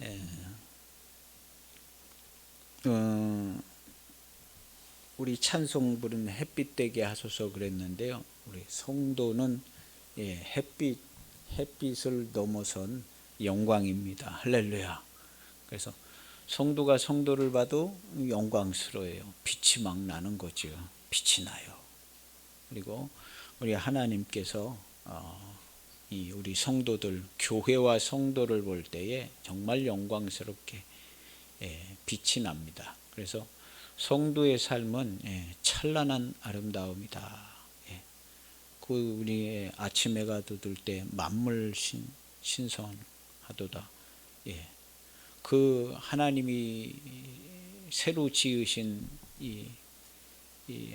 예, 우리 찬송 부른 햇빛 되게 하소서 그랬는데요. 우리 성도는 햇빛을 넘어선 영광입니다. 할렐루야. 그래서 성도가 성도를 봐도 영광스러워요. 빛이 막 나는 거죠. 빛이 나요. 그리고 우리 하나님께서 우리 성도들, 교회와 성도를 볼 때에 정말 영광스럽게 빛이 납니다. 그래서 성도의 삶은 찬란한 아름다움이다. 그 우리의 아침 해가 돋을 때 만물 신성하도다. 그 하나님이 새로 지으신 이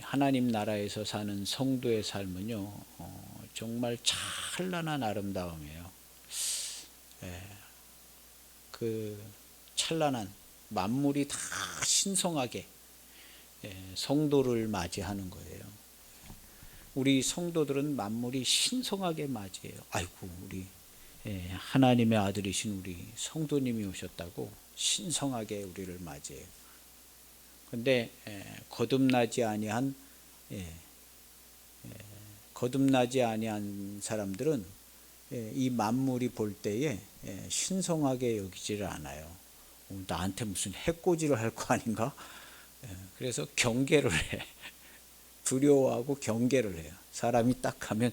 하나님 나라에서 사는 성도의 삶은요, 정말 찬란한 아름다움이에요. 그 찬란한 만물이 다 신성하게 성도를 맞이하는 거예요. 우리 성도들은 만물이 신성하게 맞이해요. 아이고, 우리 하나님의 아들이신 우리 성도님이 오셨다고 신성하게 우리를 맞이해요. 근데 거듭나지 아니한 사람들은 이 만물이 볼 때에 신성하게 여기지를 않아요. 나한테 무슨 해코지를 할 거 아닌가? 그래서 경계를 해. 두려워하고 경계를 해요. 사람이 딱 가면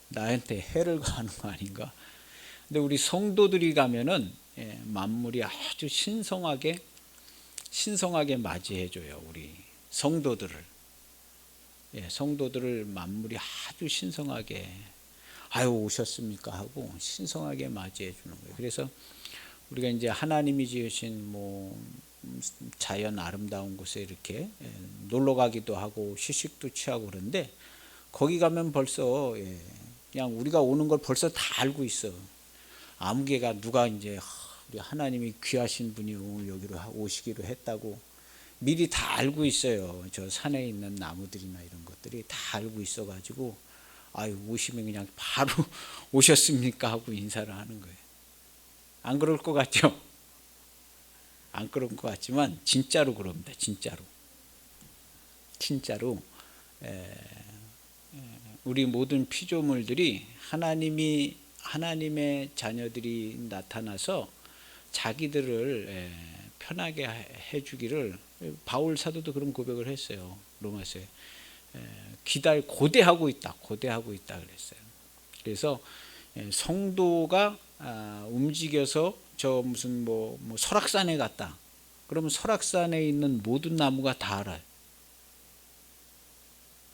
나한테 해를 가하는 거 아닌가? 근데 우리 성도들이 가면은 만물이 아주 신성하게 맞이해줘요. 우리 성도들을. 성도들을 만물이 아주 신성하게 아유 오셨습니까 하고 신성하게 맞이해 주는 거예요. 그래서 우리가 이제 하나님이 지으신 자연 아름다운 곳에 이렇게 놀러 가기도 하고 휴식도 취하고 그런데 거기 가면 벌써 그냥 우리가 오는 걸 벌써 다 알고 있어. 아무개가 누가 이제 우리 하나님이 귀하신 분이 오늘 여기로 오시기로 했다고 미리 다 알고 있어요. 저 산에 있는 나무들이나 이런 것들이 다 알고 있어가지고 아유 오시면 그냥 바로 오셨습니까 하고 인사를 하는 거예요. 안 그럴 것 같죠? 안 그럴 것 같지만 진짜로 그럽니다. 진짜로 우리 모든 피조물들이 하나님의 자녀들이 나타나서 자기들을 편하게 해주기를 바울 사도도 그런 고백을 했어요. 로마서에 고대하고 있다 그랬어요. 그래서 성도가 움직여서 저 무슨 설악산에 갔다. 그러면 설악산에 있는 모든 나무가 다 알아요.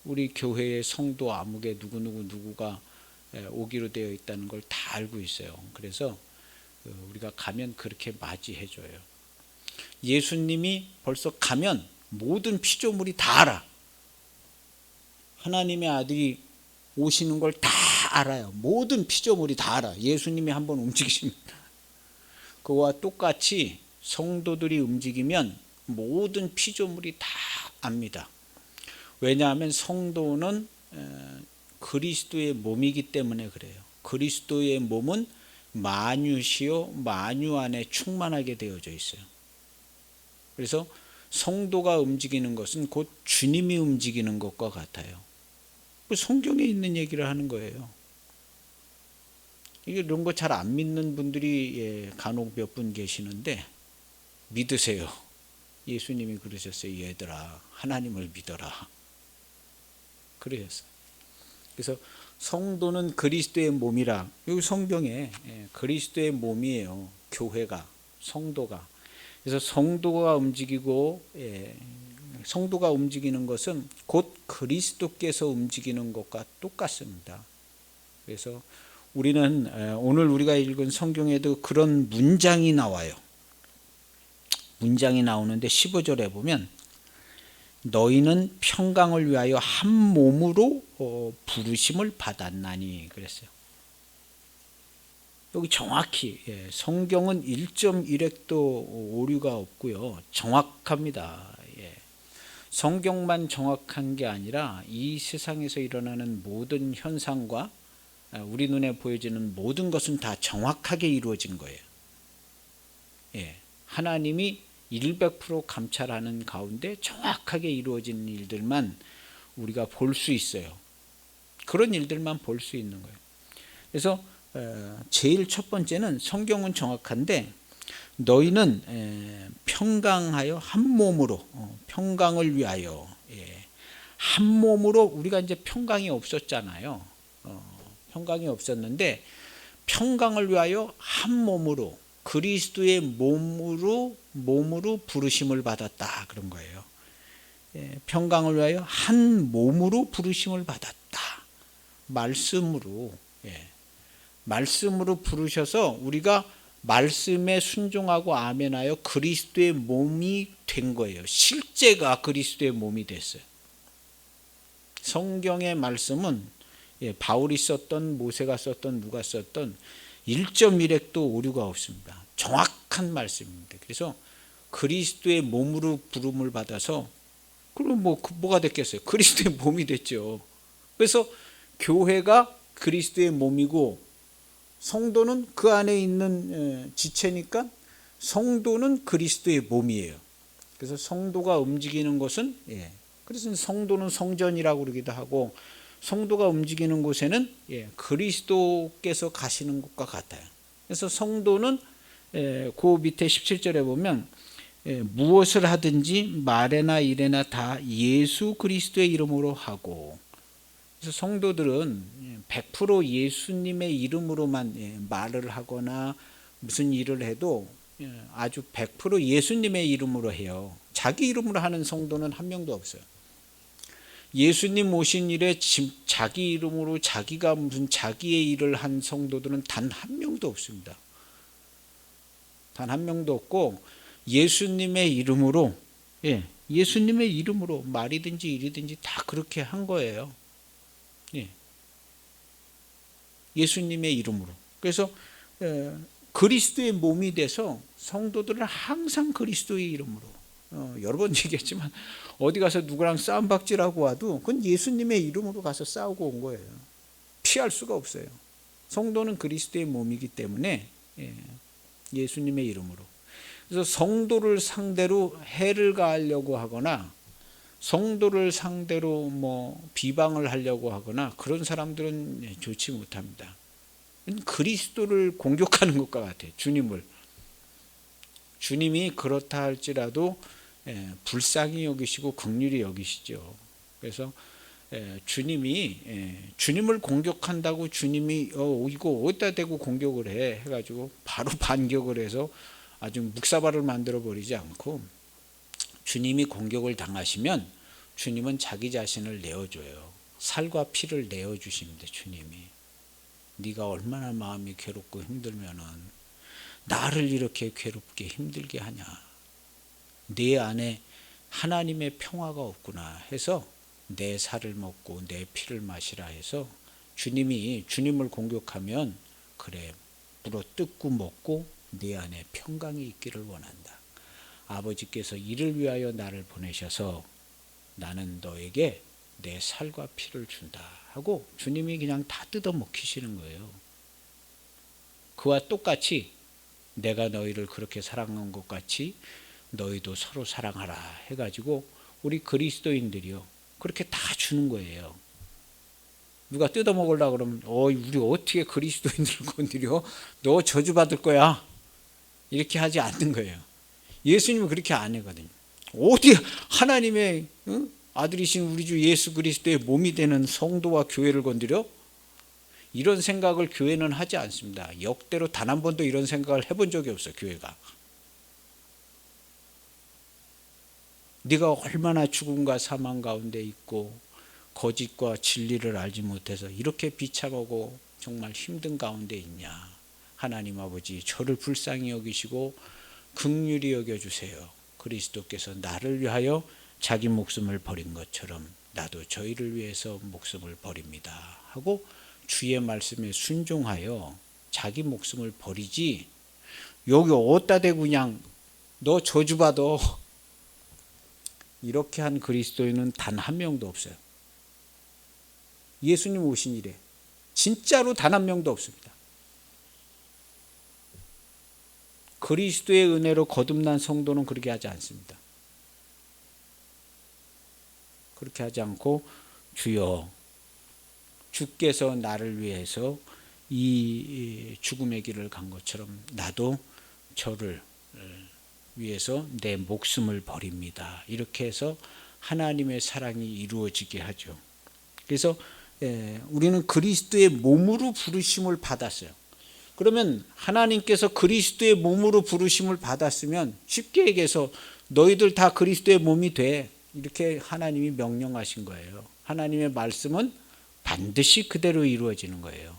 우리 교회의 성도 아무개 누구가 오기로 되어 있다는 걸 다 알고 있어요. 그래서 우리가 가면 그렇게 맞이해줘요. 예수님이 벌써 가면 모든 피조물이 다 알아. 하나님의 아들이 오시는 걸 다 알아요. 모든 피조물이 다 알아. 예수님이 한번 움직이시면 그와 똑같이 성도들이 움직이면 모든 피조물이 다 압니다. 왜냐하면 성도는 그리스도의 몸이기 때문에 그래요. 그리스도의 몸은 만유시요 만유 안에 충만하게 되어져 있어요. 그래서 성도가 움직이는 것은 곧 주님이 움직이는 것과 같아요. 성경에 있는 얘기를 하는 거예요. 이런 거 잘 안 믿는 분들이 간혹 몇 분 계시는데 믿으세요. 예수님이 그러셨어요. 얘들아 하나님을 믿어라. 그러셨어요. 그래서 성도는 그리스도의 몸이라. 여기 성경에 그리스도의 몸이에요. 교회가, 성도가. 그래서 성도가 움직이는 것은 곧 그리스도께서 움직이는 것과 똑같습니다. 그래서 우리는 오늘 우리가 읽은 성경에도 그런 문장이 나와요. 문장이 나오는데 15절에 보면 너희는 평강을 위하여 한 몸으로 부르심을 받았나니 그랬어요. 여기 정확히 성경은 1.1획도 오류가 없고요. 정확합니다. 성경만 정확한 게 아니라 이 세상에서 일어나는 모든 현상과 우리 눈에 보여지는 모든 것은 다 정확하게 이루어진 거예요. 하나님이 100% 감찰하는 가운데 정확하게 이루어지는 일들만 우리가 볼 수 있어요. 그런 일들만 볼 수 있는 거예요. 그래서 제일 첫 번째는 성경은 정확한데 너희는 평강하여 한 몸으로 평강을 위하여 한 몸으로 우리가 이제 평강이 없었잖아요. 평강이 없었는데 평강을 위하여 한 몸으로 그리스도의 몸으로 부르심을 받았다 그런 거예요. 평강을 위하여 한 몸으로 부르심을 받았다. 말씀으로 부르셔서 우리가 말씀에 순종하고 아멘하여 그리스도의 몸이 된 거예요. 실제가 그리스도의 몸이 됐어요. 성경의 말씀은 바울이 썼던 모세가 썼던 누가 썼던 1.1핵도 오류가 없습니다. 정확한 말씀입니다. 그래서 그리스도의 몸으로 부름을 받아서 그럼 뭐가 됐겠어요? 그리스도의 몸이 됐죠. 그래서 교회가 그리스도의 몸이고 성도는 그 안에 있는 지체니까 성도는 그리스도의 몸이에요. 그래서 성도가 움직이는 것은 그래서 성도는 성전이라고 그러기도 하고 성도가 움직이는 곳에는 그리스도께서 가시는 곳과 같아요. 그래서 성도는 그 밑에 17절에 보면 무엇을 하든지 말에나 일에나 다 예수 그리스도의 이름으로 하고, 그래서 성도들은 100% 예수님의 이름으로만 말을 하거나 무슨 일을 해도 아주 100% 예수님의 이름으로 해요. 자기 이름으로 하는 성도는 한 명도 없어요. 예수님 오신 일에 자기 이름으로 자기가 무슨 자기의 일을 한 성도들은 단 한 명도 없습니다. 단 한 명도 없고 예수님의 이름으로 예수님의 이름으로 말이든지 일이든지 다 그렇게 한 거예요. 예수님의 이름으로. 그래서 그리스도의 몸이 돼서 성도들은 항상 그리스도의 이름으로 여러 번 얘기했지만 어디 가서 누구랑 싸움박질하고 와도 그건 예수님의 이름으로 가서 싸우고 온 거예요. 피할 수가 없어요. 성도는 그리스도의 몸이기 때문에 예수님의 이름으로. 그래서 성도를 상대로 해를 가하려고 하거나 성도를 상대로 비방을 하려고 하거나 그런 사람들은 좋지 못합니다. 그리스도를 공격하는 것과 같아요. 주님이 그렇다 할지라도 불쌍히 여기시고 긍휼히 여기시죠. 그래서 주님을 공격한다고 주님이 이거 어디다 대고 공격을 해가지고 바로 반격을 해서 아주 묵사발을 만들어 버리지 않고, 주님이 공격을 당하시면 주님은 자기 자신을 내어줘요. 살과 피를 내어주십니다. 주님이 네가 얼마나 마음이 괴롭고 힘들면은 나를 이렇게 괴롭게 힘들게 하냐, 내 안에 하나님의 평화가 없구나 해서 내 살을 먹고 내 피를 마시라 해서 주님을 공격하면 그래 물어뜯고 먹고 네 안에 평강이 있기를 원한다. 아버지께서 이를 위하여 나를 보내셔서 나는 너에게 내 살과 피를 준다 하고 주님이 그냥 다 뜯어먹히시는 거예요. 그와 똑같이 내가 너희를 그렇게 사랑한 것 같이 너희도 서로 사랑하라 해가지고 우리 그리스도인들이요 그렇게 다 주는 거예요. 누가 뜯어먹으려고 그러면 우리 어떻게 그리스도인들을 건드려? 너 저주받을 거야. 이렇게 하지 않는 거예요. 예수님은 그렇게 안 하거든요. 어디 하나님의 아들이신 우리 주 예수 그리스도의 몸이 되는 성도와 교회를 건드려? 이런 생각을 교회는 하지 않습니다. 역대로 단 한 번도 이런 생각을 해본 적이 없어요. 교회가. 네가 얼마나 죽음과 사망 가운데 있고 거짓과 진리를 알지 못해서 이렇게 비참하고 정말 힘든 가운데 있냐. 하나님 아버지 저를 불쌍히 여기시고 긍휼히 여겨주세요. 그리스도께서 나를 위하여 자기 목숨을 버린 것처럼 나도 저희를 위해서 목숨을 버립니다 하고 주의 말씀에 순종하여 자기 목숨을 버리지, 여기 어디다 대고 그냥 너 저주받아 이렇게 한 그리스도인은 단 한 명도 없어요. 예수님 오신 이래 진짜로 단 한 명도 없습니다. 그리스도의 은혜로 거듭난 성도는 그렇게 하지 않습니다. 그렇게 하지 않고 주여, 주께서 나를 위해서 이 죽음의 길을 간 것처럼 나도 저를 위해서 내 목숨을 버립니다. 이렇게 해서 하나님의 사랑이 이루어지게 하죠. 그래서 우리는 그리스도의 몸으로 부르심을 받았어요. 그러면 하나님께서 그리스도의 몸으로 부르심을 받았으면 쉽게 얘기해서 너희들 다 그리스도의 몸이 돼, 이렇게 하나님이 명령하신 거예요. 하나님의 말씀은 반드시 그대로 이루어지는 거예요.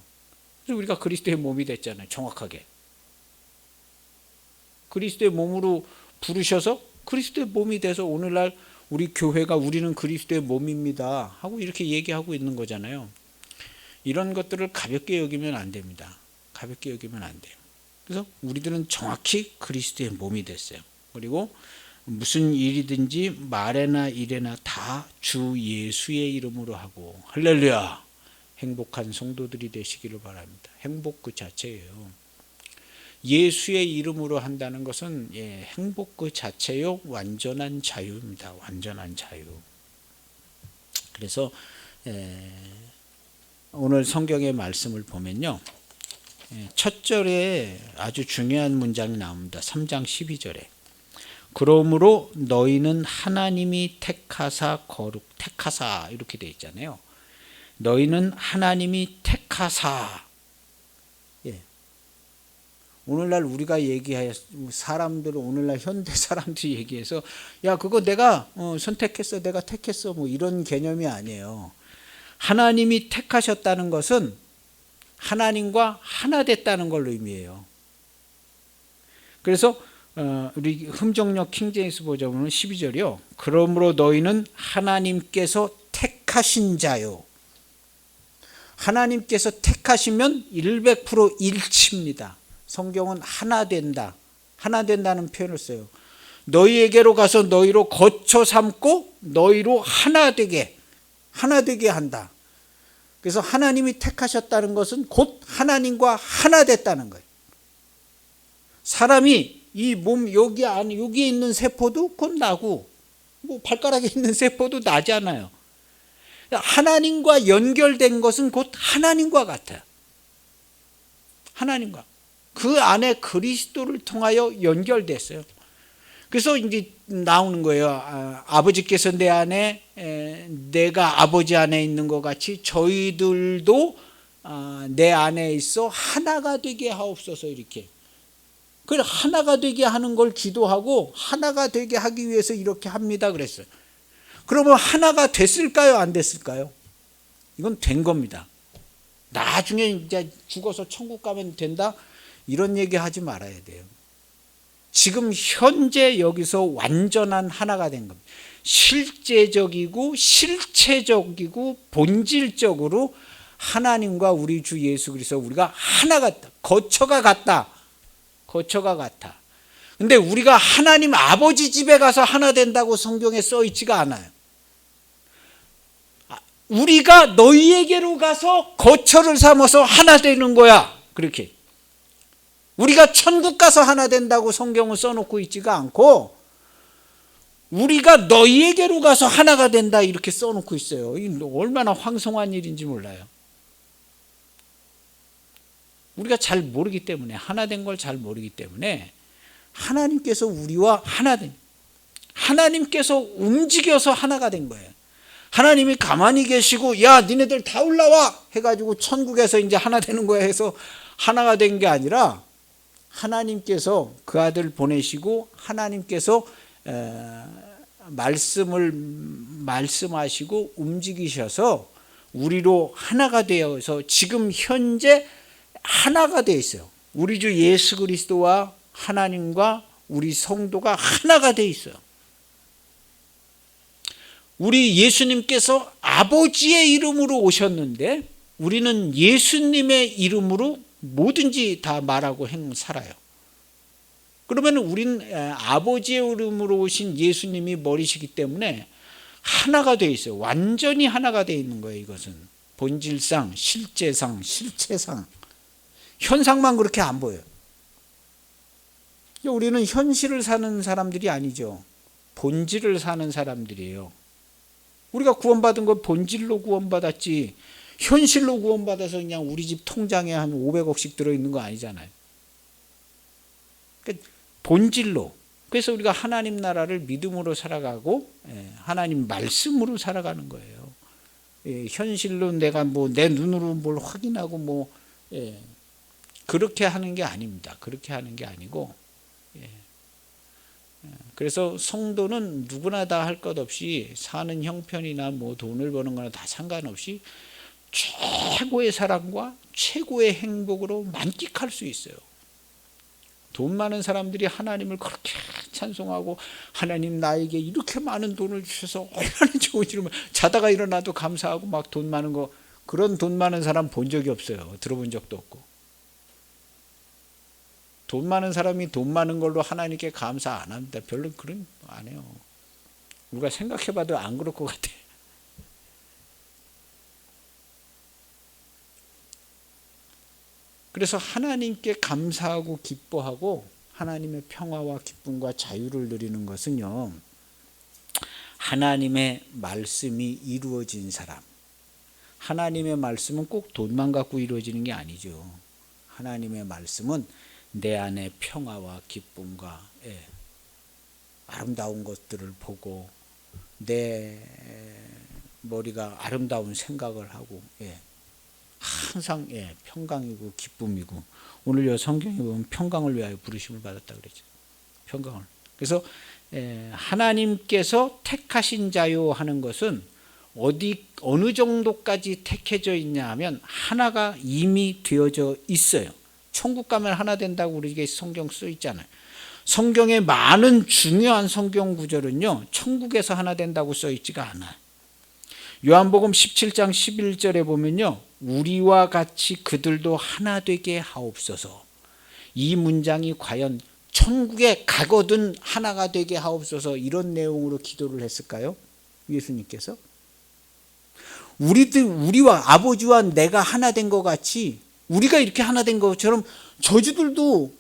그래서 우리가 그리스도의 몸이 됐잖아요. 정확하게 그리스도의 몸으로 부르셔서 그리스도의 몸이 돼서 오늘날 우리 교회가 우리는 그리스도의 몸입니다 하고 이렇게 얘기하고 있는 거잖아요. 이런 것들을 가볍게 여기면 안 됩니다. 가볍게 여기면 안 돼요. 그래서 우리들은 정확히 그리스도의 몸이 됐어요. 그리고 무슨 일이든지 말에나 일에나 다 주 예수의 이름으로 하고, 할렐루야, 행복한 성도들이 되시기를 바랍니다. 행복 그 자체예요. 예수의 이름으로 한다는 것은 행복 그 자체요, 완전한 자유입니다. 완전한 자유. 그래서 오늘 성경의 말씀을 보면요, 첫 절에 아주 중요한 문장이 나옵니다. 3장 12절에 그러므로 너희는 하나님이 택하사 이렇게 되어 있잖아요. 너희는 하나님이 택하사. 오늘날 우리가 얘기해, 사람들은 오늘날 현대 사람들이 얘기해서 야 그거 내가 선택했어, 내가 택했어, 뭐 이런 개념이 아니에요. 하나님이 택하셨다는 것은 하나님과 하나 됐다는 걸 의미해요. 그래서 우리 흠정역 킹제임스 버전은 12절이요. 그러므로 너희는 하나님께서 택하신 자요. 하나님께서 택하시면 100% 일치입니다. 성경은 하나 된다, 하나 된다는 표현을 써요. 너희에게로 가서 너희로 거쳐 삼고 너희로 하나 되게 한다. 그래서 하나님이 택하셨다는 것은 곧 하나님과 하나 됐다는 거예요. 사람이 이 몸 여기에 있는 세포도 곧 나고, 뭐 발가락에 있는 세포도 나잖아요. 하나님과 연결된 것은 곧 하나님과 같아요. 하나님과 그 안에 그리스도를 통하여 연결됐어요. 그래서 이제 나오는 거예요. 아버지께서 내 안에, 내가 아버지 안에 있는 것 같이 저희들도 내 안에 있어 하나가 되게 하옵소서. 이렇게. 그 하나가 되게 하는 걸 기도하고 하나가 되게 하기 위해서 이렇게 합니다 그랬어요. 그러면 하나가 됐을까요, 안 됐을까요? 이건 된 겁니다. 나중에 이제 죽어서 천국 가면 된다, 이런 얘기 하지 말아야 돼요. 지금 현재 여기서 완전한 하나가 된 겁니다. 실제적이고 실체적이고 본질적으로 하나님과 우리 주 예수 그리스도 우리가 하나 같다. 거처가 같다. 근데 우리가 하나님 아버지 집에 가서 하나 된다고 성경에 써 있지가 않아요. 우리가 너희에게로 가서 거처를 삼아서 하나 되는 거야. 그렇게. 우리가 천국 가서 하나 된다고 성경은 써놓고 있지가 않고, 우리가 너희에게로 가서 하나가 된다 이렇게 써놓고 있어요. 이 얼마나 황송한 일인지 몰라요. 우리가 잘 모르기 때문에, 하나 된 걸 잘 모르기 때문에 하나님께서 우리와 하나 된, 하나님께서 움직여서 하나가 된 거예요. 하나님이 가만히 계시고 야 니네들 다 올라와 해가지고 천국에서 이제 하나 되는 거야 해서 하나가 된 게 아니라, 하나님께서 그 아들 보내시고 하나님께서 말씀하시고 움직이셔서 우리로 하나가 되어서 지금 현재 하나가 되어 있어요. 우리 주 예수 그리스도와 하나님과 우리 성도가 하나가 되어 있어요. 우리 예수님께서 아버지의 이름으로 오셨는데 우리는 예수님의 이름으로 뭐든지 다 말하고 살아요. 그러면 우리는 아버지의 이름으로 오신 예수님이 머리시기 때문에 하나가 되어 있어요. 완전히 하나가 되어 있는 거예요. 이것은 본질상, 실제상, 실체상, 현상만 그렇게 안 보여요. 우리는 현실을 사는 사람들이 아니죠. 본질을 사는 사람들이에요. 우리가 구원받은 건 본질로 구원받았지 현실로 구원받아서 그냥 우리 집 통장에 한 500억씩 들어있는 거 아니잖아요. 그러니까 본질로. 그래서 우리가 하나님 나라를 믿음으로 살아가고 하나님 말씀으로 살아가는 거예요. 현실로 내가 내 눈으로 뭘 확인하고 그렇게 하는 게 아닙니다. 그렇게 하는 게 아니고 그래서 성도는 누구나 다 할 것 없이 사는 형편이나 돈을 버는 거나 다 상관없이 최고의 사랑과 최고의 행복으로 만끽할 수 있어요. 돈 많은 사람들이 하나님을 그렇게 찬송하고 하나님 나에게 이렇게 많은 돈을 주셔서 얼마나 좋은지 자다가 일어나도 감사하고 막 돈 많은 거 그런 돈 많은 사람 본 적이 없어요. 들어본 적도 없고. 돈 많은 사람이 돈 많은 걸로 하나님께 감사 안 합니다. 별로 그런 거 안 해요. 우리가 생각해봐도 안 그럴 것 같아. 그래서 하나님께 감사하고 기뻐하고 하나님의 평화와 기쁨과 자유를 누리는 것은요, 하나님의 말씀이 이루어진 사람. 하나님의 말씀은 꼭 돈만 갖고 이루어지는 게 아니죠. 하나님의 말씀은 내 안에 평화와 기쁨과 아름다운 것들을 보고 내 머리가 아름다운 생각을 하고 항상 평강이고 기쁨이고 오늘 여 성경에 보면 평강을 위하여 부르심을 받았다 그랬죠. 평강을. 그래서 하나님께서 택하신 자요 하는 것은 어느 정도까지 택해져 있냐 하면 하나가 이미 되어져 있어요. 천국 가면 하나 된다고 우리에게 성경 써 있잖아요. 성경의 많은 중요한 성경 구절은요, 천국에서 하나 된다고 써 있지가 않아요. 요한복음 17장 11절에 보면요, 우리와 같이 그들도 하나 되게 하옵소서. 이 문장이 과연 천국에 가거든 하나가 되게 하옵소서 이런 내용으로 기도를 했을까요? 예수님께서? 우리와 아버지와 내가 하나 된 것 같이 우리가 이렇게 하나 된 것처럼 저주들도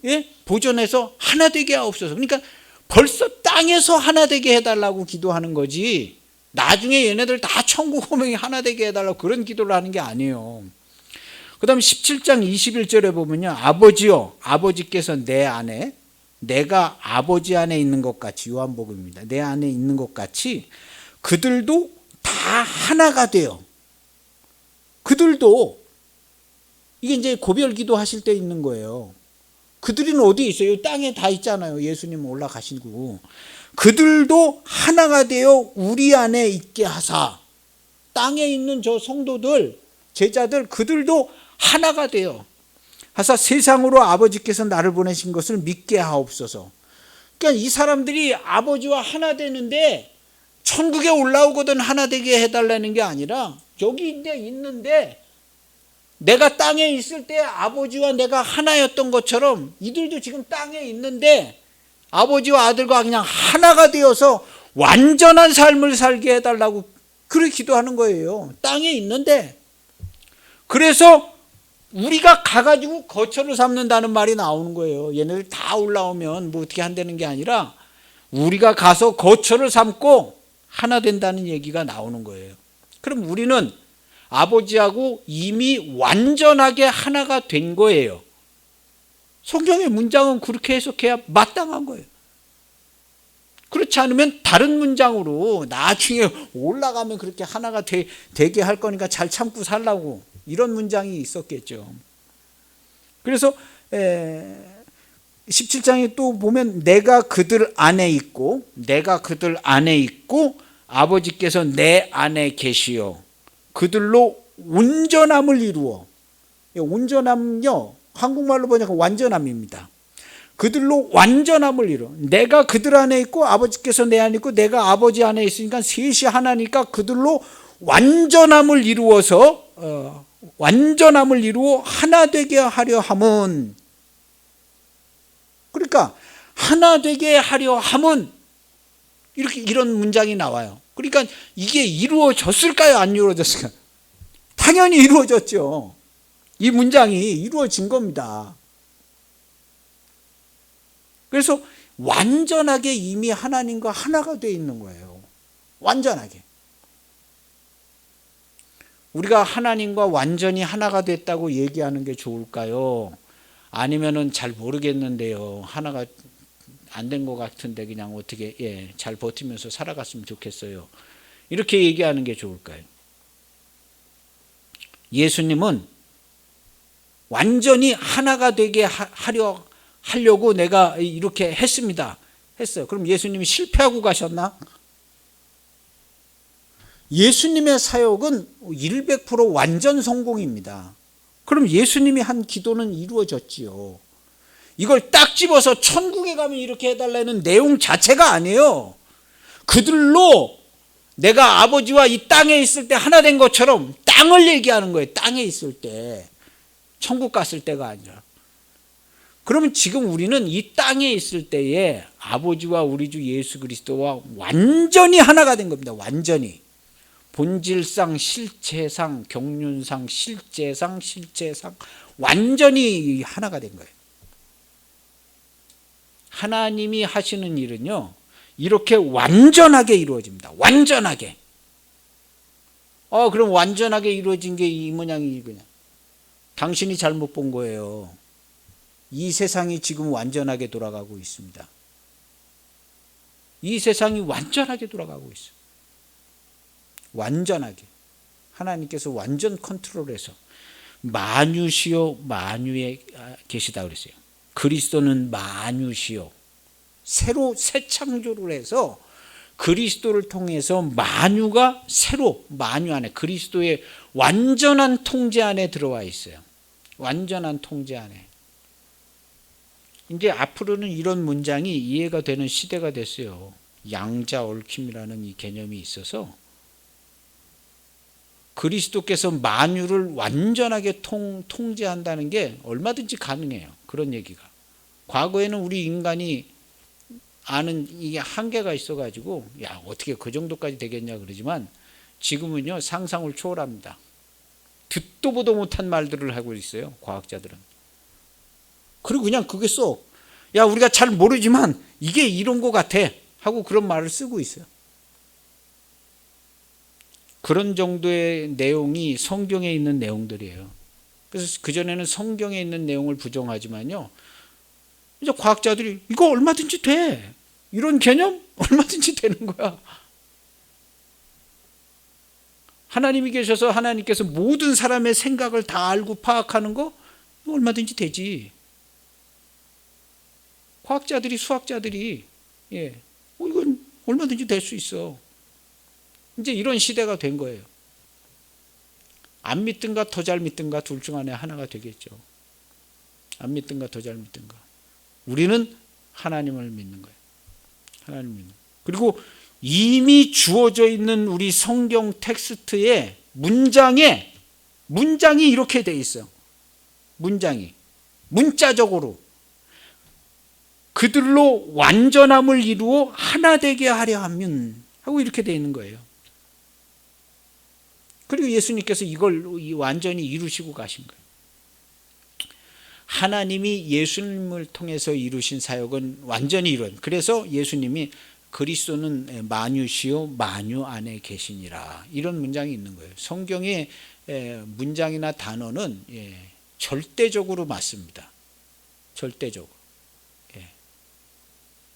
보존해서 하나 되게 하옵소서. 그러니까 벌써 땅에서 하나 되게 해달라고 기도하는 거지 나중에 얘네들 다 천국 오면 하나 되게 해달라고 그런 기도를 하는 게 아니에요. 그 다음에 17장 21절에 보면요, 아버지요, 아버지께서 내 안에 내가 아버지 안에 있는 것 같이, 요한복음입니다. 내 안에 있는 것 같이 그들도 다 하나가 돼요. 그들도 이게 이제 고별기도 하실 때 있는 거예요. 그들은 어디에 있어요? 땅에 다 있잖아요. 예수님 올라가시고. 그들도 하나가 되어 우리 안에 있게 하사. 땅에 있는 저 성도들, 제자들, 그들도 하나가 되어 하사 세상으로 아버지께서 나를 보내신 것을 믿게 하옵소서. 그러니까 이 사람들이 아버지와 하나 되는데 천국에 올라오거든 하나 되게 해달라는 게 아니라 여기 있는데 내가 땅에 있을 때 아버지와 내가 하나였던 것처럼 이들도 지금 땅에 있는데 아버지와 아들과 그냥 하나가 되어서 완전한 삶을 살게 해달라고 그렇게 기도하는 거예요. 땅에 있는데. 그래서 우리가 가가지고 거처를 삼는다는 말이 나오는 거예요. 얘네들 다 올라오면 어떻게 한다는 게 아니라 우리가 가서 거처를 삼고 하나 된다는 얘기가 나오는 거예요. 그럼 우리는 아버지하고 이미 완전하게 하나가 된 거예요. 성경의 문장은 그렇게 해석해야 마땅한 거예요. 그렇지 않으면 다른 문장으로 나중에 올라가면 그렇게 하나가 되게 할 거니까 잘 참고 살라고 이런 문장이 있었겠죠. 그래서 17장에 또 보면 내가 그들 안에 있고 아버지께서 내 안에 계시오. 그들로 온전함을 이루어. 온전함요, 한국말로 보니까 완전함입니다. 그들로 완전함을 이루어. 내가 그들 안에 있고 아버지께서 내 안에 있고 내가 아버지 안에 있으니까 셋이 하나니까 그들로 완전함을 이루어서 완전함을 이루어 하나 되게 하려 함은. 그러니까 하나 되게 하려 함은 이런 문장이 나와요. 그러니까 이게 이루어졌을까요? 안 이루어졌을까요? 당연히 이루어졌죠. 이 문장이 이루어진 겁니다. 그래서 완전하게 이미 하나님과 하나가 되어 있는 거예요. 완전하게. 우리가 하나님과 완전히 하나가 됐다고 얘기하는 게 좋을까요? 아니면은 잘 모르겠는데요. 하나가 안 된 것 같은데 그냥 어떻게 잘 버티면서 살아갔으면 좋겠어요. 이렇게 얘기하는 게 좋을까요? 예수님은 완전히 하나가 되게 하려고 내가 이렇게 했습니다. 했어요. 그럼 예수님이 실패하고 가셨나? 예수님의 사역은 100% 완전 성공입니다. 그럼 예수님이 한 기도는 이루어졌지요. 이걸 딱 집어서 천국에 가면 이렇게 해달라는 내용 자체가 아니에요. 그들로 내가 아버지와 이 땅에 있을 때 하나 된 것처럼 땅을 얘기하는 거예요. 땅에 있을 때. 천국 갔을 때가 아니라. 그러면 지금 우리는 이 땅에 있을 때에 아버지와 우리 주 예수 그리스도와 완전히 하나가 된 겁니다. 완전히. 본질상, 실체상, 경륜상, 실제상, 실체상 완전히 하나가 된 거예요. 하나님이 하시는 일은요, 이렇게 완전하게 이루어집니다. 완전하게. 그럼 완전하게 이루어진 게 이 모양이 그냥. 당신이 잘못 본 거예요. 이 세상이 지금 완전하게 돌아가고 있습니다. 이 세상이 완전하게 돌아가고 있어요. 완전하게. 하나님께서 완전 컨트롤해서 만유시요 만유에 계시다 그랬어요. 그리스도는 만유시요. 새로 새 창조를 해서 그리스도를 통해서 만유가 새로 만유 안에 그리스도의 완전한 통제 안에 들어와 있어요. 완전한 통제 안에. 이제 앞으로는 이런 문장이 이해가 되는 시대가 됐어요. 양자 얽힘이라는 이 개념이 있어서 그리스도께서 만유를 완전하게 통제한다는 게 얼마든지 가능해요. 그런 얘기가. 과거에는 우리 인간이 아는 이게 한계가 있어가지고 야 어떻게 그 정도까지 되겠냐 그러지만 지금은요 상상을 초월합니다. 듣도 보도 못한 말들을 하고 있어요. 과학자들은. 그리고 그냥 그게 야 우리가 잘 모르지만 이게 이런 것 같아 하고 그런 말을 쓰고 있어요. 그런 정도의 내용이 성경에 있는 내용들이에요. 그래서 그전에는 성경에 있는 내용을 부정하지만요. 이제 과학자들이 이거 얼마든지 돼. 이런 개념 얼마든지 되는 거야. 하나님이 계셔서 하나님께서 모든 사람의 생각을 다 알고 파악하는 거 얼마든지 되지. 과학자들이 수학자들이 이건 얼마든지 될 수 있어. 이제 이런 시대가 된 거예요. 안 믿든가 더 잘 믿든가 둘 중 안에 하나가 되겠죠. 안 믿든가 더 잘 믿든가. 우리는 하나님을 믿는 거예요. 하나님 믿는 거예요. 그리고 이미 주어져 있는 우리 성경 텍스트의 문장이 이렇게 돼 있어요. 문장이 문자적으로 그들로 완전함을 이루어 하나 되게 하려 하면 하고 이렇게 돼 있는 거예요. 그리고 예수님께서 이걸 완전히 이루시고 가신 거예요. 하나님이 예수님을 통해서 이루신 사역은 완전히 이룬. 그래서 예수님이 그리스도는 만유시요 만유 안에 계시니라. 이런 문장이 있는 거예요. 성경의 문장이나 단어는 절대적으로 맞습니다. 절대적으로.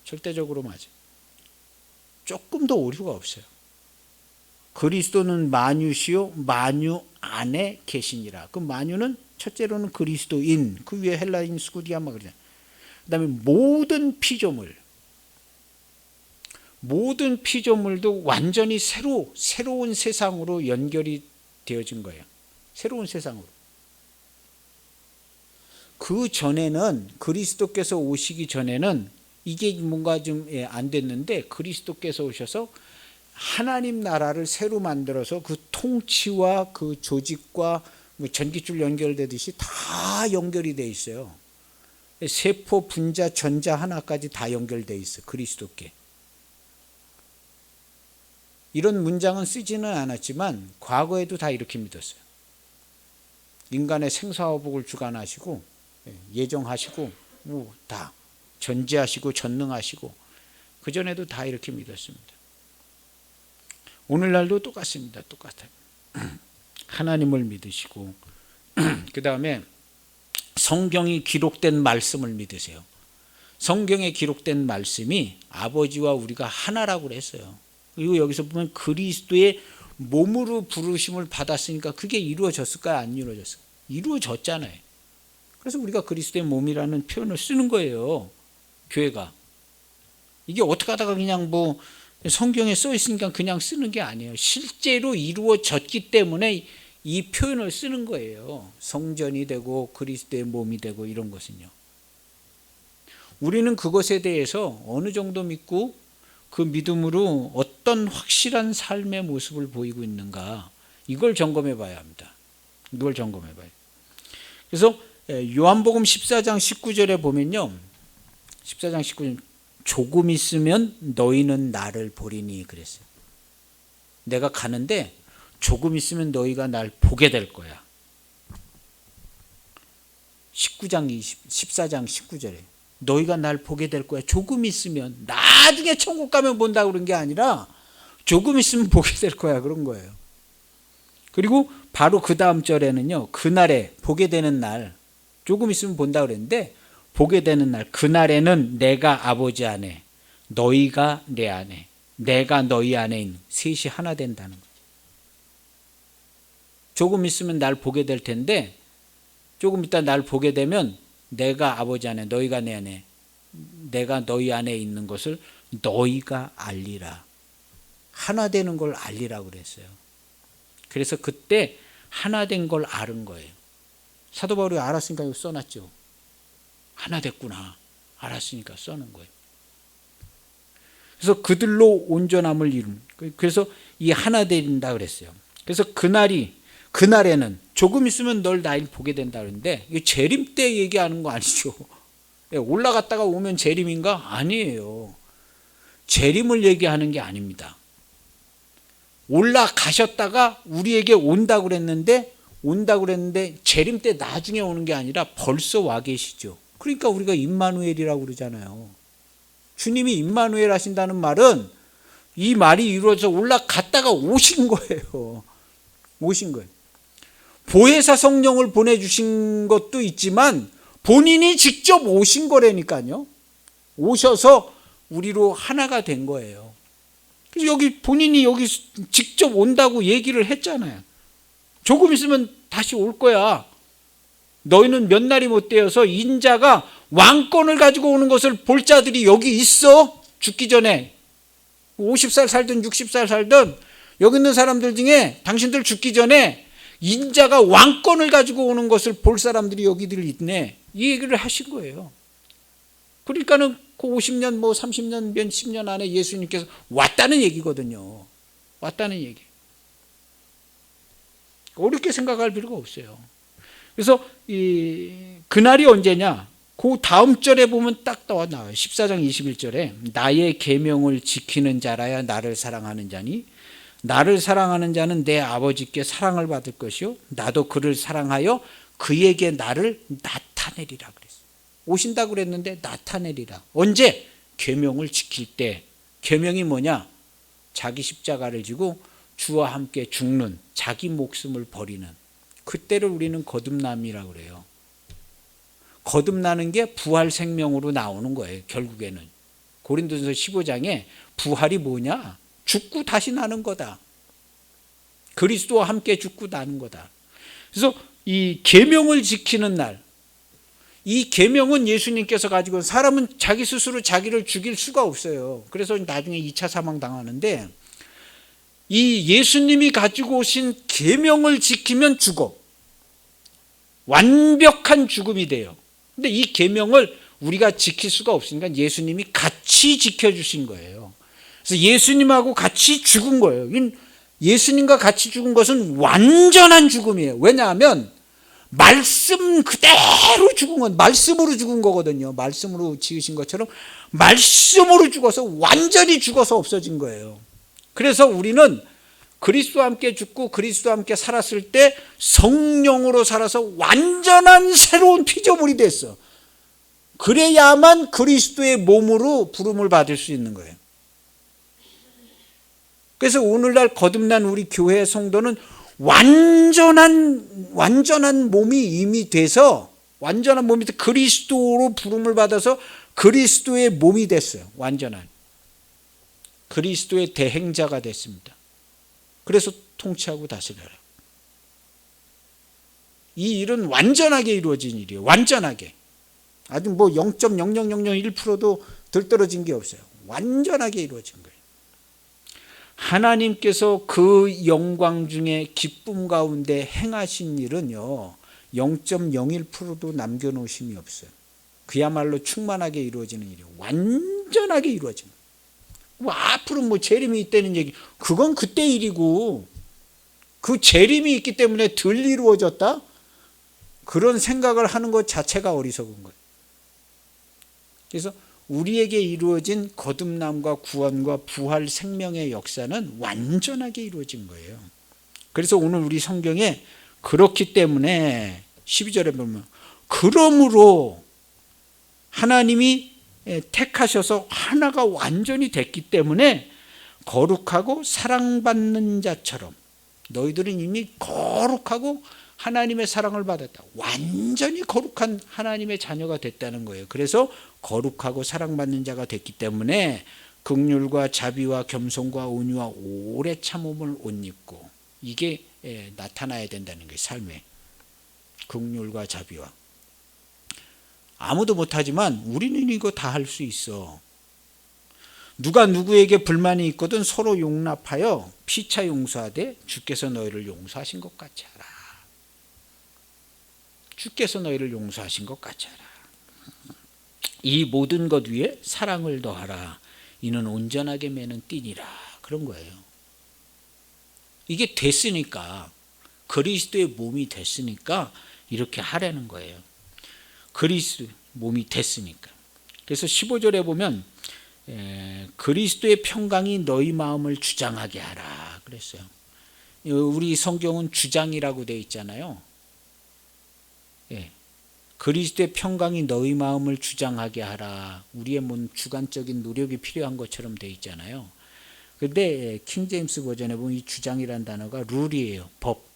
절대적으로 맞아요. 조금 더 오류가 없어요. 그리스도는 만유시요 만유 안에 계시니라. 그 만유는 첫째로는 그리스도인, 그 위에 헬라인 스쿠디아마 그러잖아요. 그 다음에 모든 피조물도 완전히 새로운 세상으로 연결이 되어진 거예요. 새로운 세상으로. 그 전에는 그리스도께서 오시기 전에는 이게 뭔가 좀 안 됐는데 그리스도께서 오셔서 하나님 나라를 새로 만들어서 그 통치와 그 조직과 전기줄 연결되듯이 다 연결이 돼 있어요. 세포, 분자, 전자 하나까지 다 연결돼 있어요. 그리스도께. 이런 문장은 쓰지는 않았지만 과거에도 다 이렇게 믿었어요. 인간의 생사화복을 주관하시고 예정하시고 다 전지하시고 전능하시고 그전에도 다 이렇게 믿었습니다. 오늘날도 똑같습니다. 똑같아요. 하나님을 믿으시고 그 다음에 성경이 기록된 말씀을 믿으세요. 성경에 기록된 말씀이 아버지와 우리가 하나라고 그랬어요. 그리고 여기서 보면 그리스도의 몸으로 부르심을 받았으니까 그게 이루어졌을까요? 안 이루어졌을까요? 이루어졌잖아요. 그래서 우리가 그리스도의 몸이라는 표현을 쓰는 거예요. 교회가. 이게 어떻게 하다가 그냥 뭐 성경에 써 있으니까 그냥 쓰는 게 아니에요. 실제로 이루어졌기 때문에 이 표현을 쓰는 거예요. 성전이 되고 그리스도의 몸이 되고 이런 것은요. 우리는 그것에 대해서 어느 정도 믿고 그 믿음으로 어떤 확실한 삶의 모습을 보이고 있는가, 이걸 점검해 봐야 합니다. 이걸 점검해 봐요. 그래서 요한복음 14장 19절에 보면요. 14장 19절, 조금 있으면 너희는 나를 보리니 그랬어요. 내가 가는데 조금 있으면 너희가 날 보게 될 거야. 14장 19절에 너희가 날 보게 될 거야. 조금 있으면, 나중에 천국 가면 본다고 그런 게 아니라 조금 있으면 보게 될 거야 그런 거예요. 그리고 바로 그 다음 절에는요, 그날에 보게 되는 날, 조금 있으면 본다고 그랬는데 보게 되는 날, 그날에는 내가 아버지 안에, 너희가 내 안에, 내가 너희 안에 있는 셋이 하나 된다는 거예요. 조금 있으면 날 보게 될 텐데, 조금 있다 날 보게 되면 내가 아버지 안에, 너희가 내 안에, 내가 너희 안에 있는 것을 너희가 알리라. 하나 되는 걸 알리라 그랬어요. 그래서 그때 하나 된 걸 아는 거예요. 사도 바울이 알았으니까 이거 써놨죠. 하나 됐구나. 알았으니까 써놓은 거예요. 그래서 그들로 온전함을 이룬. 그래서 이 하나 된다 그랬어요. 그래서 그날에는 조금 있으면 널 나를 보게 된다 그러는데, 이게 재림 때 얘기하는 거 아니죠. 올라갔다가 오면 재림인가? 아니에요. 재림을 얘기하는 게 아닙니다. 올라가셨다가 우리에게 온다고 그랬는데 재림 때 나중에 오는 게 아니라 벌써 와 계시죠. 그러니까 우리가 임마누엘이라고 그러잖아요. 주님이 임마누엘 하신다는 말은 이 말이 이루어져 올라갔다가 오신 거예요. 오신 거예요. 보혜사 성령을 보내주신 것도 있지만 본인이 직접 오신 거라니까요. 오셔서 우리로 하나가 된 거예요. 그래서 본인이 여기 직접 온다고 얘기를 했잖아요. 조금 있으면 다시 올 거야. 너희는 몇 날이 못 되어서 인자가 왕권을 가지고 오는 것을 볼 자들이 여기 있어. 죽기 전에 50살 살든 60살 살든 여기 있는 사람들 중에 당신들 죽기 전에 인자가 왕권을 가지고 오는 것을 볼 사람들이 여기들 있네. 이 얘기를 하신 거예요. 그러니까는 그 50년, 30년, 몇 10년 안에 예수님께서 왔다는 얘기거든요. 왔다는 얘기. 어렵게 생각할 필요가 없어요. 그래서 그날이 언제냐? 그 다음 절에 보면 딱 나와요. 14장 21절에 나의 계명을 지키는 자라야 나를 사랑하는 자니 나를 사랑하는 자는 내 아버지께 사랑을 받을 것이요 나도 그를 사랑하여 그에게 나를 나타내리라 그랬어요. 오신다고 그랬는데 나타내리라. 언제? 계명을 지킬 때. 계명이 뭐냐? 자기 십자가를 지고 주와 함께 죽는, 자기 목숨을 버리는, 그때를 우리는 거듭남이라고 그래요. 거듭나는 게 부활 생명으로 나오는 거예요. 결국에는 고린도전서 15장에 부활이 뭐냐? 죽고 다시 나는 거다. 그리스도와 함께 죽고 나는 거다. 그래서 이 계명을 지키는 날, 이 계명은 예수님께서 가지고, 사람은 자기 스스로 자기를 죽일 수가 없어요. 그래서 나중에 2차 사망 당하는데, 이 예수님이 가지고 오신 계명을 지키면 죽어. 완벽한 죽음이 돼요. 근데 이 계명을 우리가 지킬 수가 없으니까 예수님이 같이 지켜주신 거예요. 그래서 예수님하고 같이 죽은 거예요. 예수님과 같이 죽은 것은 완전한 죽음이에요. 왜냐하면 말씀 그대로 죽은 건, 말씀으로 죽은 거거든요. 말씀으로 지으신 것처럼 말씀으로 죽어서 완전히 죽어서 없어진 거예요. 그래서 우리는 그리스도와 함께 죽고 그리스도와 함께 살았을 때 성령으로 살아서 완전한 새로운 피조물이 됐어. 그래야만 그리스도의 몸으로 부름을 받을 수 있는 거예요. 그래서 오늘날 거듭난 우리 교회 성도는 완전한 몸이 이미 돼서, 완전한 몸이 돼서 그리스도로 부름을 받아서 그리스도의 몸이 됐어요. 완전한 그리스도의 대행자가 됐습니다. 그래서 통치하고 다스려라. 이 일은 완전하게 이루어진 일이에요. 완전하게. 아주 뭐 0.00001%도 덜 떨어진 게 없어요. 완전하게 이루어진 거예요. 하나님께서 그 영광 중에 기쁨 가운데 행하신 일은요, 0.01%도 남겨놓으심이 없어요. 그야말로 충만하게 이루어지는 일이에요. 완전하게 이루어지는 거예요. 뭐 앞으로 뭐 재림이 있다는 얘기, 그건 그때 일이고, 그 재림이 있기 때문에 덜 이루어졌다? 그런 생각을 하는 것 자체가 어리석은 거예요. 그래서 우리에게 이루어진 거듭남과 구원과 부활 생명의 역사는 완전하게 이루어진 거예요. 그래서 오늘 우리 성경에 그렇기 때문에 12절에 보면, 그러므로 하나님이 택하셔서 하나가 완전히 됐기 때문에 거룩하고 사랑받는 자처럼, 너희들은 이미 거룩하고 하나님의 사랑을 받았다. 완전히 거룩한 하나님의 자녀가 됐다는 거예요. 그래서 거룩하고 사랑받는 자가 됐기 때문에 긍휼과 자비와 겸손과 온유와 오래 참음을 옷 입고, 이게 나타나야 된다는 거예요. 삶에 긍휼과 자비와. 아무도 못하지만 우리는 이거 다 할 수 있어. 누가 누구에게 불만이 있거든 서로 용납하여 피차 용서하되 주께서 너희를 용서하신 것 같이 하라. 주께서 너희를 용서하신 것 같이 하라. 이 모든 것 위에 사랑을 더하라. 이는 온전하게 매는 띠니라. 그런 거예요. 이게 됐으니까, 그리스도의 몸이 됐으니까 이렇게 하라는 거예요. 그리스도의 몸이 됐으니까. 그래서 15절에 보면 그리스도의 평강이 너희 마음을 주장하게 하라 그랬어요. 우리 성경은 주장이라고 되어 있잖아요. 그리스도의 평강이 너희 마음을 주장하게 하라. 우리의 뭔 주관적인 노력이 필요한 것처럼 되어 있잖아요. 그런데 킹제임스 버전에 보면 이 주장이라는 단어가 룰이에요. 법.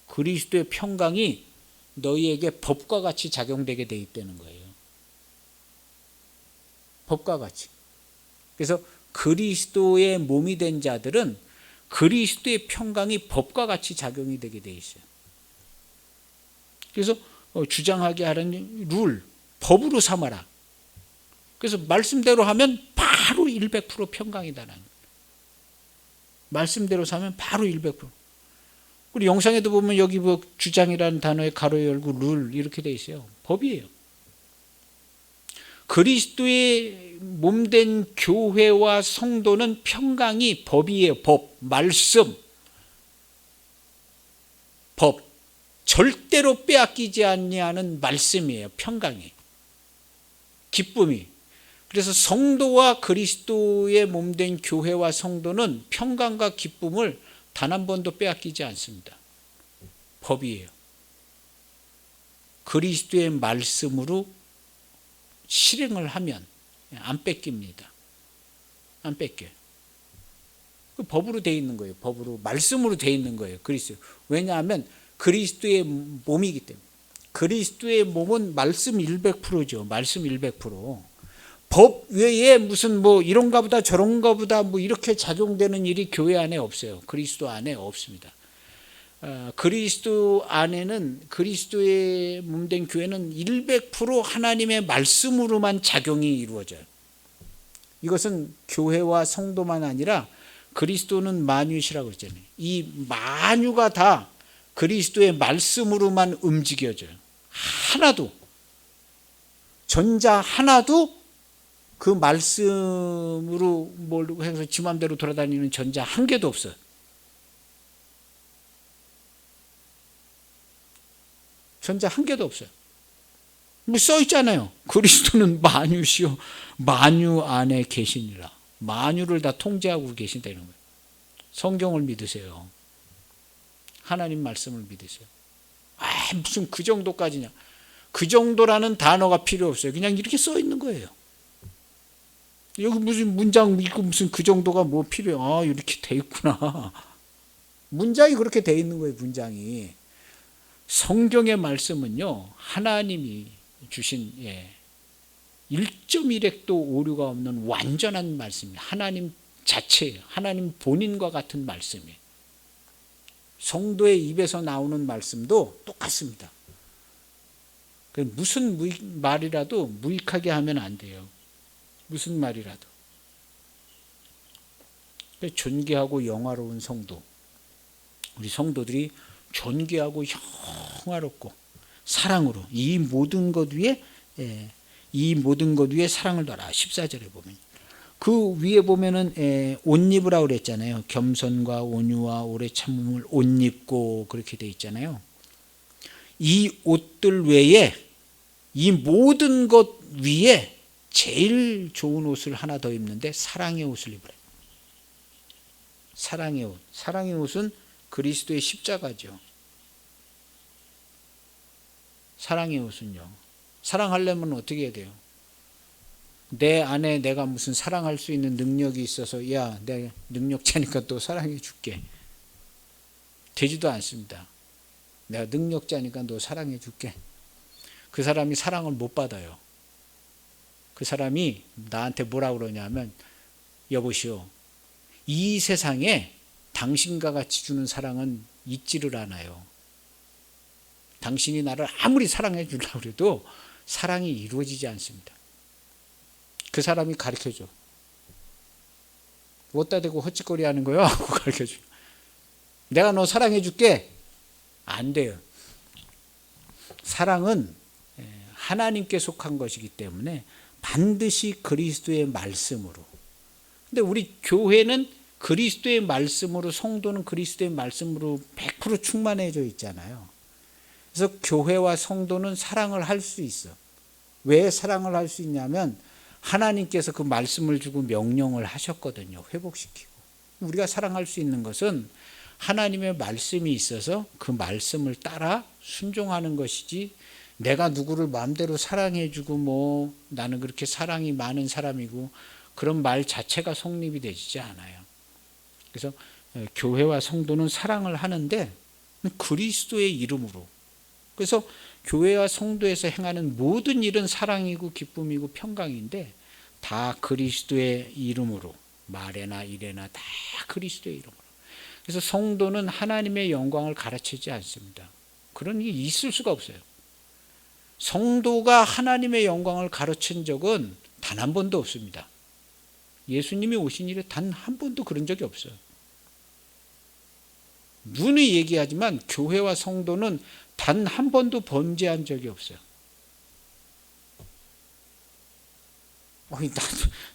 그리스도의 평강이 너희에게 법과 같이 작용되게 되어 있다는 거예요. 법과 같이. 그래서 그리스도의 몸이 된 자들은 그리스도의 평강이 법과 같이 작용이 되게 되어 있어요. 그래서 주장하게 하라는 룰, 법으로 삼아라. 그래서 말씀대로 하면 바로 100% 평강이다라는 거예요. 말씀대로 사면 바로 100%. 우리 영상에도 보면 여기 뭐 주장이라는 단어에 가로 열고 룰 이렇게 돼 있어요. 법이에요. 그리스도의 몸된 교회와 성도는 평강이 법이에요. 법, 말씀, 법. 절대로 빼앗기지 아니하는 말씀이에요. 평강이, 기쁨이. 그래서 성도와 그리스도의 몸된 교회와 성도는 평강과 기쁨을 단 한 번도 빼앗기지 않습니다. 법이에요. 그리스도의 말씀으로 실행을 하면 안 뺏깁니다. 안 뺏겨요. 그 법으로 되어 있는 거예요. 법으로, 말씀으로 되어 있는 거예요. 그리스도. 왜냐하면 그리스도의 몸이기 때문에. 그리스도의 몸은 말씀 100%죠. 말씀 100%. 법 외에 무슨 뭐 이런가 보다 저런가 보다 뭐 이렇게 작용되는 일이 교회 안에 없어요. 그리스도 안에 없습니다. 그리스도 안에는, 그리스도의 몸된 교회는 100% 하나님의 말씀으로만 작용이 이루어져요. 이것은 교회와 성도만 아니라 그리스도는 만유시라고 그랬잖아요. 이 만유가 다 그리스도의 말씀으로만 움직여져요. 하나도, 전자 하나도 그 말씀으로 뭘 해서 지 맘대로 돌아다니는 전자 한 개도 없어요. 전자 한 개도 없어요. 뭐 써 있잖아요. 그리스도는 만유시요 만유 안에 계시니라. 만유를 다 통제하고 계신다는 거예요. 성경을 믿으세요. 하나님 말씀을 믿으세요. 무슨 그 정도까지냐. 그 정도라는 단어가 필요 없어요. 그냥 이렇게 써 있는 거예요. 여기 무슨 문장 읽고 무슨 그 정도가 뭐 필요해. 아, 이렇게 돼 있구나. 문장이 그렇게 돼 있는 거예요, 문장이. 성경의 말씀은요, 하나님이 주신 1.1획도 오류가 없는 완전한 말씀이에요. 하나님 자체예요. 하나님 본인과 같은 말씀이에요. 성도의 입에서 나오는 말씀도 똑같습니다. 무슨 말이라도 무익하게 하면 안 돼요. 무슨 말이라도. 존귀하고 영화로운 성도. 우리 성도들이 존귀하고 영화롭고 사랑으로 이 모든 것 위에 사랑을 둬라. 14절에 보면 그 위에 보면은 옷 입으라고 그랬잖아요. 겸손과 온유와 오래 참음을 옷 입고 그렇게 돼 있잖아요. 이 옷들 외에 이 모든 것 위에 제일 좋은 옷을 하나 더 입는데 사랑의 옷을 입으라. 사랑의 옷. 사랑의 옷은 그리스도의 십자가죠. 사랑의 옷은요. 사랑하려면 어떻게 해야 돼요? 내 안에 내가 무슨 사랑할 수 있는 능력이 있어서 야, 내 능력자니까 또 사랑해 줄게. 되지도 않습니다. 내가 능력자니까 너 사랑해 줄게. 그 사람이 사랑을 못 받아요. 그 사람이 나한테 뭐라 그러냐면 여보시오, 이 세상에 당신과 같이 주는 사랑은 있지를 않아요. 당신이 나를 아무리 사랑해 주려고 해도 사랑이 이루어지지 않습니다. 그 사람이 가르쳐줘. 어디다 대고 헛짓거리 하는 거야? 하고 가르쳐줘. 내가 너 사랑해 줄게. 안 돼요. 사랑은 하나님께 속한 것이기 때문에 반드시 그리스도의 말씀으로. 근데 우리 교회는 그리스도의 말씀으로, 성도는 그리스도의 말씀으로 100% 충만해져 있잖아요. 그래서 교회와 성도는 사랑을 할 수 있어. 왜 사랑을 할 수 있냐면 하나님께서 그 말씀을 주고 명령을 하셨거든요. 회복시키고. 우리가 사랑할 수 있는 것은 하나님의 말씀이 있어서 그 말씀을 따라 순종하는 것이지, 내가 누구를 마음대로 사랑해주고 뭐 나는 그렇게 사랑이 많은 사람이고 그런 말 자체가 성립이 되지 않아요. 그래서 교회와 성도는 사랑을 하는데 그리스도의 이름으로. 그래서 교회와 성도에서 행하는 모든 일은 사랑이고 기쁨이고 평강인데 다 그리스도의 이름으로, 말에나 일에나 다 그리스도의 이름으로. 그래서 성도는 하나님의 영광을 가르치지 않습니다. 그런 일이 있을 수가 없어요. 성도가 하나님의 영광을 가르친 적은 단 한 번도 없습니다. 예수님이 오신 일에 단 한 번도 그런 적이 없어요. 누누이 얘기하지만 교회와 성도는 단 한 번도 범죄한 적이 없어요.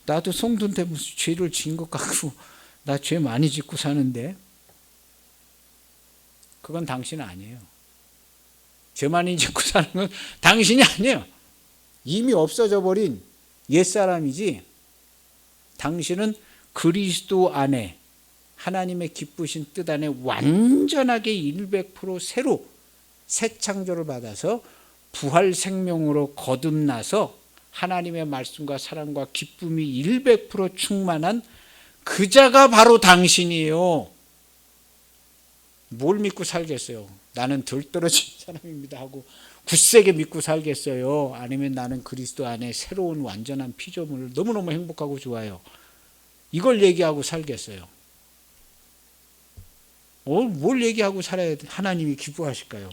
나도 성도인데 무슨 죄를 지은 것 같고 나 죄 많이 짓고 사는데, 그건 당신은 아니에요. 죄 많이 짓고 사는 건 당신이 아니에요. 이미 없어져 버린 옛사람이지, 당신은 그리스도 안에 하나님의 기쁘신 뜻 안에 완전하게 100% 새로 새 창조를 받아서 부활 생명으로 거듭나서 하나님의 말씀과 사랑과 기쁨이 100% 충만한 그 자가 바로 당신이에요. 뭘 믿고 살겠어요? 나는 덜 떨어진 사람입니다 하고 굳세게 믿고 살겠어요? 아니면 나는 그리스도 안에 새로운 완전한 피조물을 너무너무 행복하고 좋아요, 이걸 얘기하고 살겠어요? 뭘 얘기하고 살아야 하나님이 기뻐하실까요?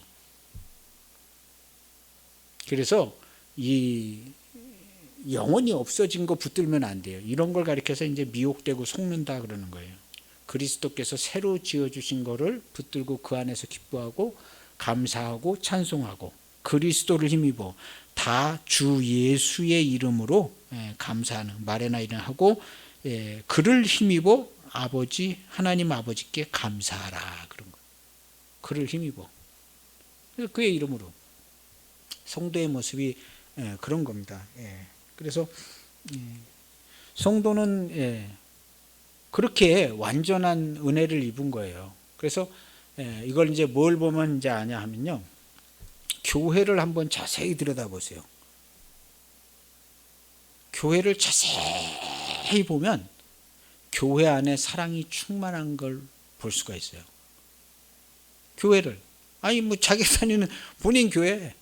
그래서 이 영원히 없어진 거 붙들면 안 돼요. 이런 걸 가리켜서 이제 미혹되고 속는다 그러는 거예요. 그리스도께서 새로 지어주신 거를 붙들고 그 안에서 기뻐하고 감사하고 찬송하고 그리스도를 힘입어 다 주 예수의 이름으로 감사하는, 말에나 일에나 하고 그를 힘입어 아버지, 하나님 아버지께 감사하라 그런 거예요. 그를 힘입어. 그의 이름으로. 성도의 모습이 그런 겁니다. 그래서 성도는 그렇게 완전한 은혜를 입은 거예요. 그래서 이걸 이제 뭘 보면 이제 아냐 하면요, 교회를 한번 자세히 들여다보세요. 교회를 자세히 보면 교회 안에 사랑이 충만한 걸 볼 수가 있어요. 교회를 아니 뭐 자기 다니는 본인 교회,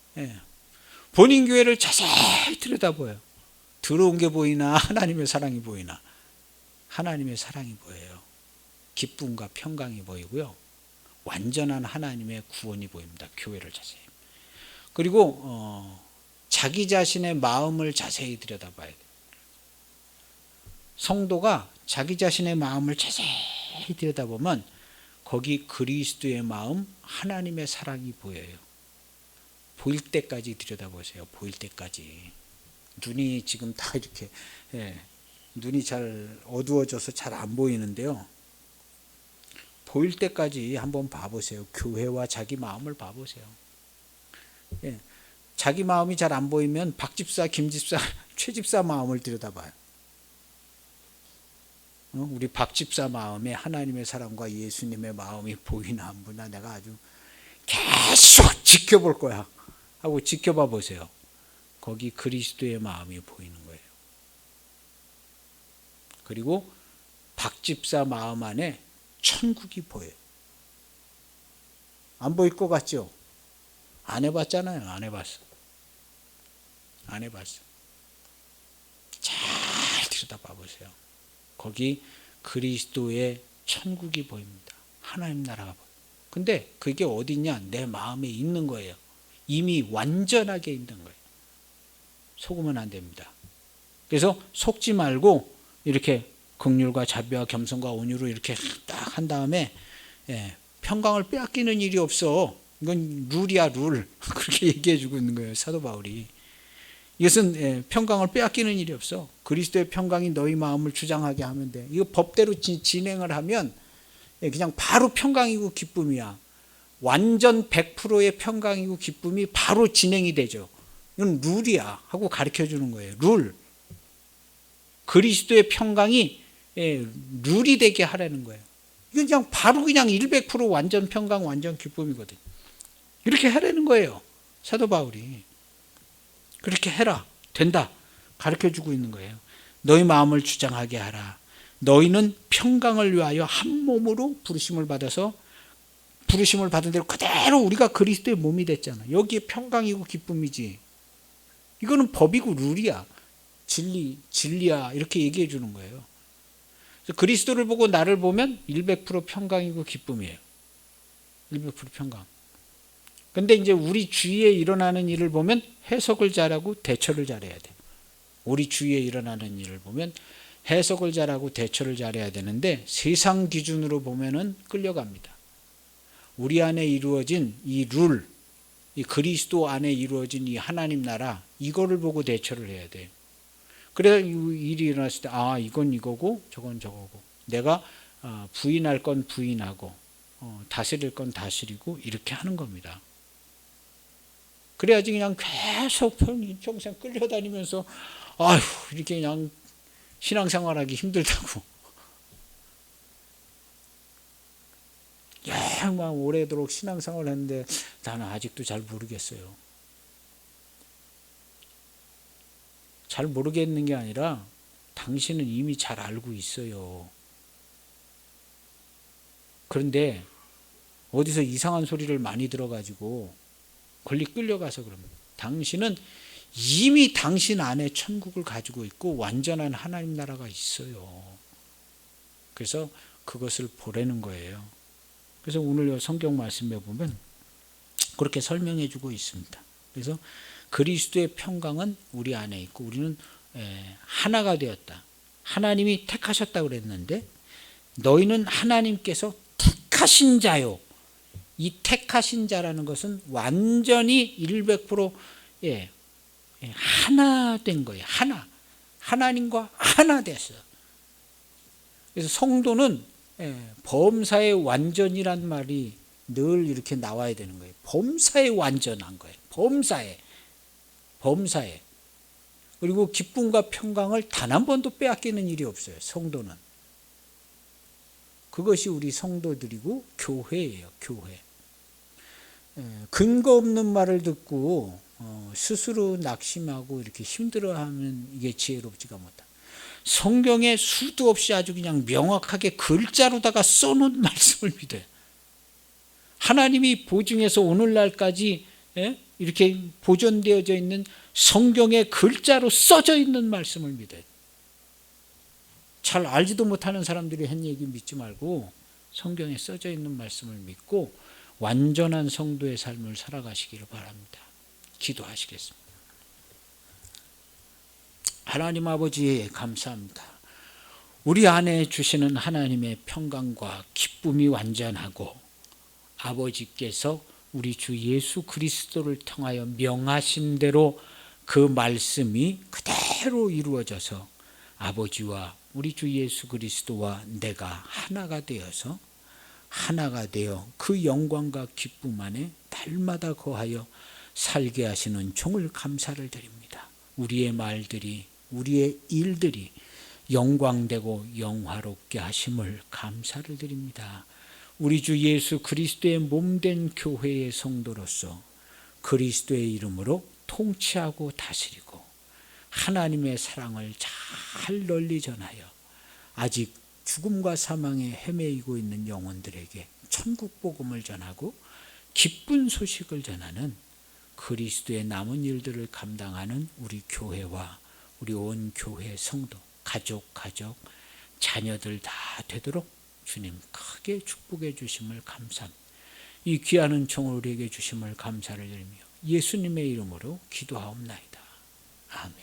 본인 교회를 자세히 들여다보여요. 들어온 게 보이나 하나님의 사랑이 보이나? 하나님의 사랑이 보여요. 기쁨과 평강이 보이고요. 완전한 하나님의 구원이 보입니다. 교회를 자세히. 그리고 자기 자신의 마음을 자세히 들여다봐야 돼요. 성도가 자기 자신의 마음을 자세히 들여다보면 거기 그리스도의 마음, 하나님의 사랑이 보여요. 보일 때까지 들여다보세요. 보일 때까지. 눈이 지금 다 이렇게 눈이 잘 어두워져서 잘 안 보이는데요. 보일 때까지 한번 봐보세요. 교회와 자기 마음을 봐보세요. 자기 마음이 잘 안 보이면 박집사, 김집사, 최집사 마음을 들여다봐요. 우리 박집사 마음에 하나님의 사랑과 예수님의 마음이 보이나 안 보이나 내가 아주 계속 지켜볼 거야 하고 지켜봐 보세요. 거기 그리스도의 마음이 보이는 거예요. 그리고 박집사 마음 안에 천국이 보여요. 안 보일 것 같죠? 안 해봤잖아요. 안 해봤어. 잘 들여다봐 보세요. 거기 그리스도의 천국이 보입니다. 하나님 나라가 보여요. 근데 그게 어디냐? 내 마음에 있는 거예요. 이미 완전하게 있는 거예요. 속으면 안 됩니다. 그래서 속지 말고 이렇게 긍휼과 자비와 겸손과 온유로 이렇게 딱 한 다음에 평강을 빼앗기는 일이 없어. 이건 룰이야, 룰. 그렇게 얘기해 주고 있는 거예요. 사도 바울이. 이것은 평강을 빼앗기는 일이 없어. 그리스도의 평강이 너희 마음을 주장하게 하면 돼. 이거 법대로 진행을 하면 그냥 바로 평강이고 기쁨이야. 완전 100%의 평강이고 기쁨이 바로 진행이 되죠. 이건 룰이야 하고 가르쳐 주는 거예요. 룰. 그리스도의 평강이 룰이 되게 하라는 거예요. 이건 그냥 바로 그냥 100% 완전 평강, 완전 기쁨이거든. 이렇게 하라는 거예요. 사도 바울이. 그렇게 해라. 된다. 가르쳐주고 있는 거예요. 너희 마음을 주장하게 하라. 너희는 평강을 위하여 한 몸으로 부르심을 받아서 부르심을 받은 대로 그대로 우리가 그리스도의 몸이 됐잖아. 여기에 평강이고 기쁨이지. 이거는 법이고 룰이야. 진리야. 이렇게 얘기해 주는 거예요. 그래서 그리스도를 보고 나를 보면 100% 평강이고 기쁨이에요. 100% 평강. 근데 이제 우리 주위에 일어나는 일을 보면 해석을 잘하고 대처를 잘해야 돼. 우리 주위에 일어나는 일을 보면 해석을 잘하고 대처를 잘해야 되는데 세상 기준으로 보면은 끌려갑니다. 우리 안에 이루어진 이 룰, 이 그리스도 안에 이루어진 이 하나님 나라, 이거를 보고 대처를 해야 돼. 그래야 일이 일어났을 때 이건 이거고 저건 저거고 내가 부인할 건 부인하고 다스릴 건 다스리고 이렇게 하는 겁니다. 그래야지 그냥 계속 평생 끌려다니면서 이렇게 그냥 신앙생활하기 힘들다고. 막 오래도록 신앙생활을 했는데 나는 아직도 잘 모르겠어요. 잘 모르겠는 게 아니라 당신은 이미 잘 알고 있어요. 그런데 어디서 이상한 소리를 많이 들어가지고 끌려가서 그럽니다. 당신은 이미 당신 안에 천국을 가지고 있고 완전한 하나님 나라가 있어요. 그래서 그것을 보라는 거예요. 그래서 오늘 성경 말씀에 보면 그렇게 설명해 주고 있습니다. 그래서 그리스도의 평강은 우리 안에 있고 우리는 하나가 되었다. 하나님이 택하셨다고 그랬는데 너희는 하나님께서 택하신 자요. 이 택하신 자라는 것은 완전히 100% 하나 된 거예요. 하나님과 하나 됐어. 그래서 성도는 범사의 완전이란 말이 늘 이렇게 나와야 되는 거예요. 범사에 완전한 거예요. 범사에. 그리고 기쁨과 평강을 단 한 번도 빼앗기는 일이 없어요. 성도는. 그것이 우리 성도들이고 교회예요. 교회. 근거 없는 말을 듣고 스스로 낙심하고 이렇게 힘들어하면 이게 지혜롭지가 못다. 성경에 수도 없이 아주 그냥 명확하게 글자로다가 써놓은 말씀을 믿어요. 하나님이 보증해서 오늘날까지 이렇게 보존되어져 있는 성경에 글자로 써져 있는 말씀을 믿어요. 잘 알지도 못하는 사람들이 한 얘기 믿지 말고 성경에 써져 있는 말씀을 믿고 완전한 성도의 삶을 살아가시기를 바랍니다. 기도하시겠습니다. 하나님 아버지 감사합니다. 우리 안에 주시는 하나님의 평강과 기쁨이 완전하고 아버지께서 우리 주 예수 그리스도를 통하여 명하신 대로 그 말씀이 그대로 이루어져서 아버지와 우리 주 예수 그리스도와 내가 하나가 되어서 하나가 되어 그 영광과 기쁨 안에 날마다 거하여 살게 하시는 종을 감사를 드립니다. 우리의 말들이 우리의 일들이 영광되고 영화롭게 하심을 감사를 드립니다. 우리 주 예수 그리스도의 몸된 교회의 성도로서 그리스도의 이름으로 통치하고 다스리고 하나님의 사랑을 잘 널리 전하여 아직 죽음과 사망에 헤매이고 있는 영혼들에게 천국 복음을 전하고 기쁜 소식을 전하는 그리스도의 남은 일들을 감당하는 우리 교회와 우리 온 교회 성도, 가족, 자녀들 다 되도록 주님 크게 축복해 주심을 감사합니다. 이 귀한 은총을 우리에게 주심을 감사를 드리며 예수님의 이름으로 기도하옵나이다. 아멘.